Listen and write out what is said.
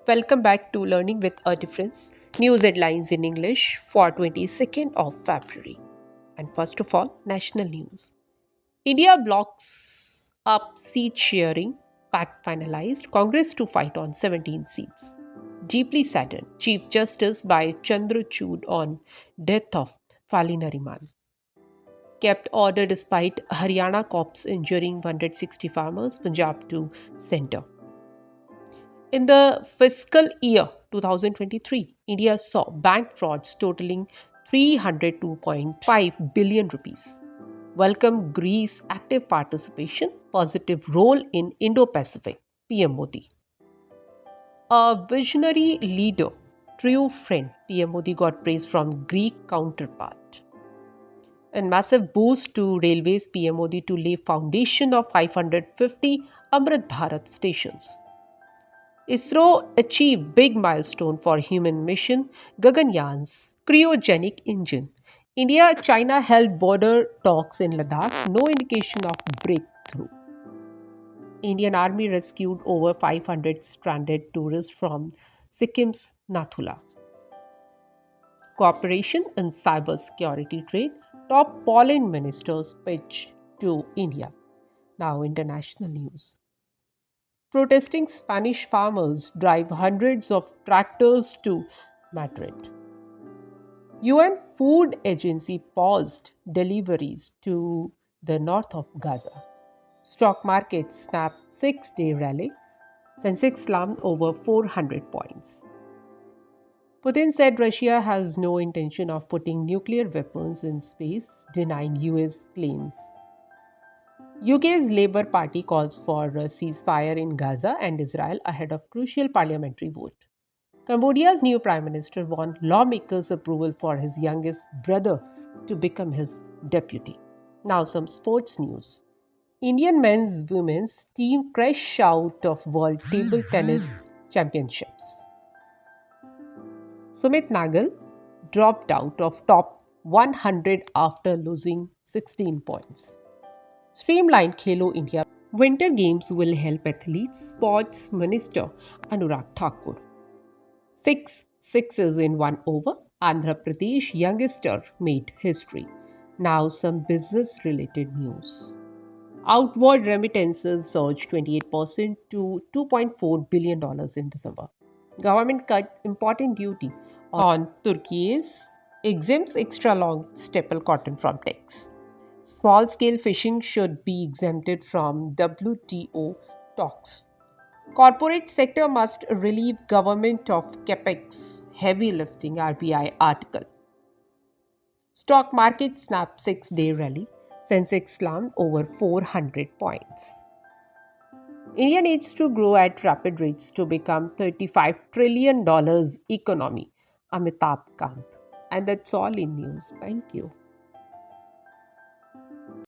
Welcome back to Learning with a Difference. News headlines in English for 22nd of February. And first of all, national news. India blocks up seat sharing, pact finalized, Congress to fight on 17 seats. Deeply saddened, Chief Justice by Chandrachud on death of Fali Nariman. Kept order despite Haryana cops injuring 160 farmers, Punjab to center. In the fiscal year 2023, India saw bank frauds totaling 302.5 billion rupees. Welcome Greece active participation, positive role in Indo-Pacific, PM Modi. A visionary leader, true friend, PM Modi got praise from Greek counterpart. And massive boost to railways, PM Modi to lay foundation of 550 Amrit Bharat stations. ISRO achieved big milestone for human mission Gaganyaan's cryogenic engine. India-China held border talks in Ladakh, no indication of breakthrough. Indian Army rescued over 500 stranded tourists from Sikkim's Nathula. Cooperation in cybersecurity trade, top Poland ministers pitch to India. Now international news. Protesting Spanish farmers drive hundreds of tractors to Madrid. UN Food Agency paused deliveries to the north of Gaza. Stock market snapped 6-day rally. Sensex slumped over 400 points. Putin said Russia has no intention of putting nuclear weapons in space, denying US claims. UK's Labour Party calls for a ceasefire in Gaza and Israel ahead of crucial parliamentary vote. Cambodia's new prime minister won lawmakers' approval for his youngest brother to become his deputy. Now some sports news. Indian men's women's team crash out of World Table Tennis Championships. Sumit Nagal dropped out of top 100 after losing 16 points. Streamlined Khelo India Winter Games will help athletes, Sports Minister Anurag Thakur. 6 sixes in one over, Andhra Pradesh youngster made history. Now some business related news. Outward remittances surged 28% to $2.4 billion in December. Government cut important duty on Turkey's exempts extra long staple cotton from tax. Small scale fishing should be exempted from WTO talks. Corporate sector must relieve government of capex heavy lifting RBI article. Stock market snapped 6-day rally. Sensex slumped over 400 points. India needs to grow at rapid rates to become $35 trillion economy. Amitabh Kant. And that's all in news. Thank you.